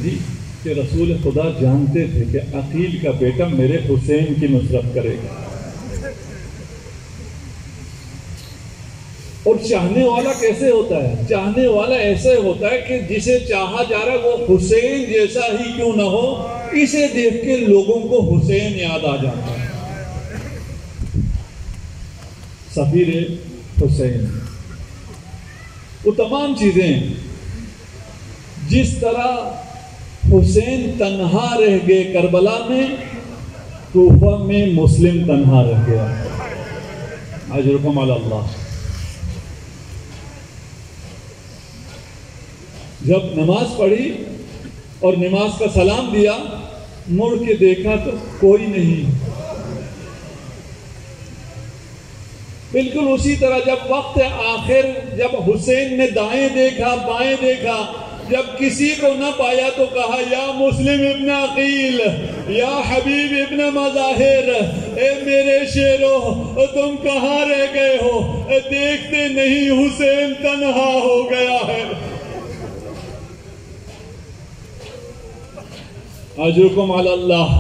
جی کہ رسول خدا جانتے تھے کہ عقیل کا بیٹا میرے حسین کی نصرت کرے گا، اور چاہنے والا کیسے ہوتا ہے؟ چاہنے والا ایسے ہوتا ہے کہ جسے چاہا جا رہا ہے وہ حسین جیسا ہی کیوں نہ ہو، اسے دیکھ کے لوگوں کو حسین یاد آ جاتا ہے۔ سفیر حسین، وہ تمام چیزیں جس طرح حسین تنہا رہ گئے کربلا میں، کوفہ میں مسلم تنہا رہ گیا۔ اجرکم علی اللہ۔ جب نماز پڑھی اور نماز کا سلام دیا، مڑ کے دیکھا تو کوئی نہیں۔ بالکل اسی طرح جب وقت آخر جب حسین نے دائیں دیکھا بائیں دیکھا، جب کسی کو نہ پایا تو کہا یا مسلم ابن عقیل، یا حبیب ابن مظاہر، اے میرے شیرو تم کہاں رہ گئے ہو؟ دیکھتے نہیں حسین تنہا ہو گیا ہے۔ اجرکم علی اللہ۔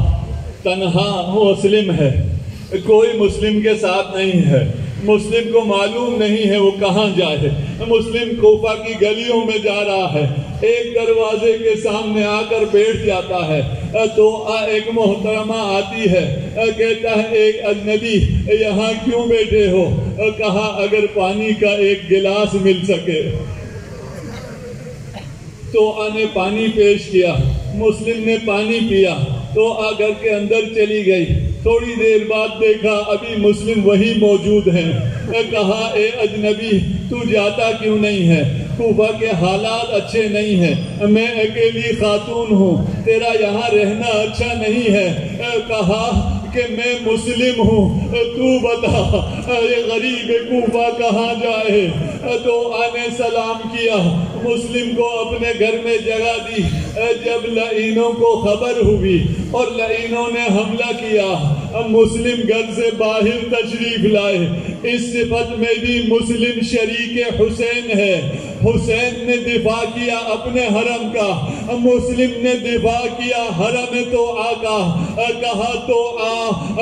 تنہا مسلم ہے، کوئی مسلم کے ساتھ نہیں ہے، مسلم کو معلوم نہیں ہے وہ کہاں جائے۔ مسلم کوفہ کی گلیوں میں جا رہا ہے، ایک دروازے کے سامنے آ کر بیٹھ جاتا ہے تو ایک محترمہ آتی ہے، کہتا ہے ایک اجنبی یہاں کیوں بیٹھے ہو؟ کہا اگر پانی کا ایک گلاس مل سکے تو نے پانی پیش کیا، مسلم نے پانی پیا تو گھر کے اندر چلی گئی۔ تھوڑی دیر بعد دیکھا ابھی مسلم وہی موجود ہیں۔ کہا اے اجنبی تو جاتا کیوں نہیں ہے؟ کوفہ کے حالات اچھے نہیں ہیں، میں اکیلی خاتون ہوں، تیرا یہاں رہنا اچھا نہیں ہے۔ کہا کہ میں مسلم ہوں، تو بتا یہ غریب کوفہ کہاں جائے؟ تو آنے سلام کیا، مسلم کو اپنے گھر میں جگہ دی۔ جب لعینوں کو خبر ہوئی اور لعینوں نے حملہ کیا، مسلم گھر سے باہر تشریف لائے۔ اس صفت میں بھی مسلم شریک حسین ہے۔ حسین نے دفاع کیا اپنے حرم کا، مسلم نے دفاع کیا حرم تو آقا۔ کہا تو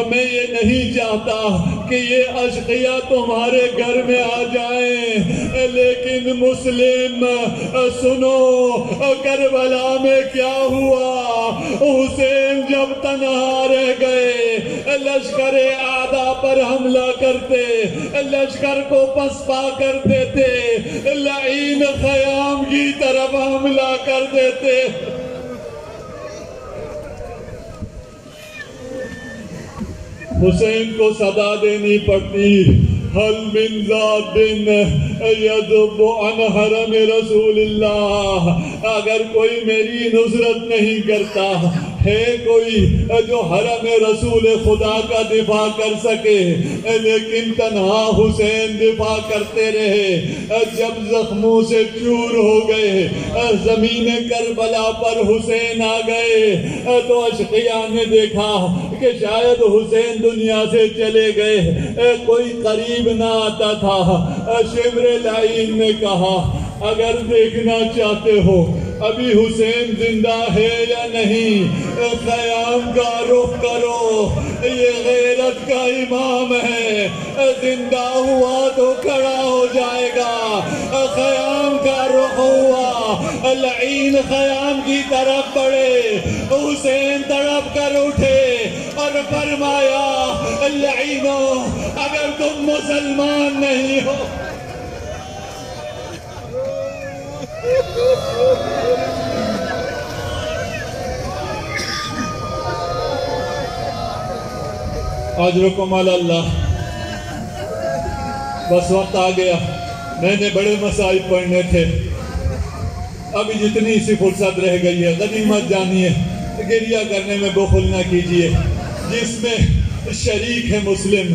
میں یہ نہیں چاہتا کہ یہ اشقیاء تمہارے گھر میں آ جائیں، لیکن مسلم سنو کربلا میں کیا ہوا؟ حسین جب تنہا رہ گئے، لشکر اعداء پر حملہ کرتے، لشکر کو پسپا کر دیتے، لعین خیام کی طرف حملہ کر دیتے۔ حسین کو صدا دینی پڑتی، حل من ذات یذب عن حرم رسول اللہ۔ اگر کوئی میری نصرت نہیں کرتا، ہے کوئی جو حرم رسول خدا کا دفاع کر سکے؟ لیکن تنہا حسین دفاع کرتے رہے۔ جب زخموں سے چور ہو گئے، زمین کربلا پر حسین آ گئے تو اشقیاء نے دیکھا کہ شاید حسین دنیا سے چلے گئے، کوئی قریب نہ آتا تھا۔ شمر لعین نے کہا اگر دیکھنا چاہتے ہو ابھی حسین زندہ ہے یا نہیں، خیام کا رخ کرو، یہ غیرت کا امام ہے، زندہ ہوا تو کھڑا ہو جائے گا۔ خیام کا رخ ہوا، لعین خیام کی طرف بڑھے، حسین تڑپ کر اٹھے اور فرمایا لعینو اگر تم مسلمان نہیں ہو۔ اجرکم علی اللہ۔ بس وقت آ گیا، میں نے بڑے مسائل پڑھنے تھے، ابھی جتنی سی فرصت رہ گئی ہے غنیمت جانیے، گریہ کرنے میں بخل نہ کیجیے۔ جس میں شریک ہے مسلم،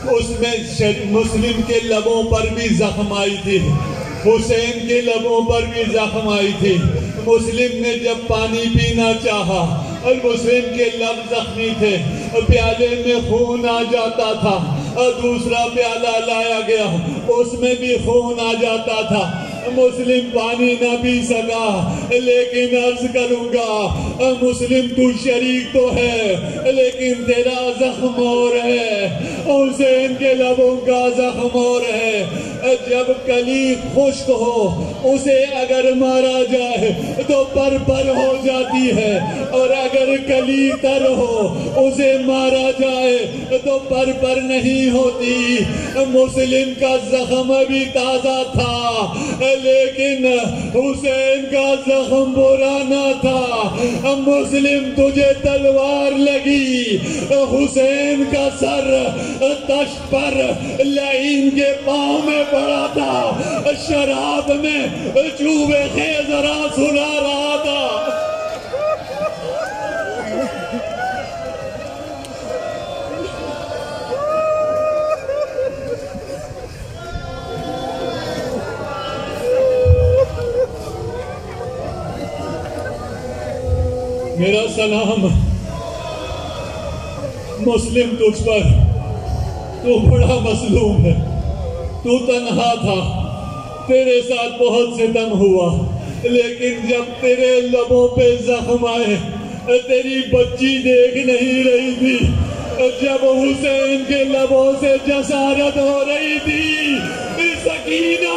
اس میں مسلم کے لبوں پر بھی زخم آئی تھی، حسین کے لبوں پر بھی زخم آئی تھی۔ مسلم نے جب پانی پینا چاہا اور مسلم کے لب زخمی تھے، پیالے میں خون آ جاتا تھا، دوسرا پیالہ لایا گیا اس میں بھی خون آ جاتا تھا۔ مسلم پانی نہ پی سکا، لیکن عرض کروں گا مسلم تو شریک تو ہے لیکن تیرا زخم اور ہے، حسین کے لبوں کا زخم اور ہے۔ جب کلی خشک ہو اسے اگر مارا جائے تو پر پر ہو جاتی ہے، اور اگر کلی تر ہو اسے مارا جائے تو پر پر نہیں ہوتی۔ مسلم کا زخم بھی تازہ تھا لیکن حسین کا زخم برا نہ تھا۔ مسلم تجھے تلوار لگی، حسین کا سر تشت پر لعین کے پاؤں میں پڑا تھا، شراب میں چوبے خیزرا سنا رہا تھا۔ میرا سلام مسلم تجھ پر، تو بڑا مظلوم ہے، تو تنہا تھا، تیرے ساتھ بہت ستم ہوا، لیکن جب تیرے لبوں پہ زخم آئے تیری بچی دیکھ نہیں رہی تھی، جب حسین کے لبوں سے جسارت ہو رہی تھی، سکینہ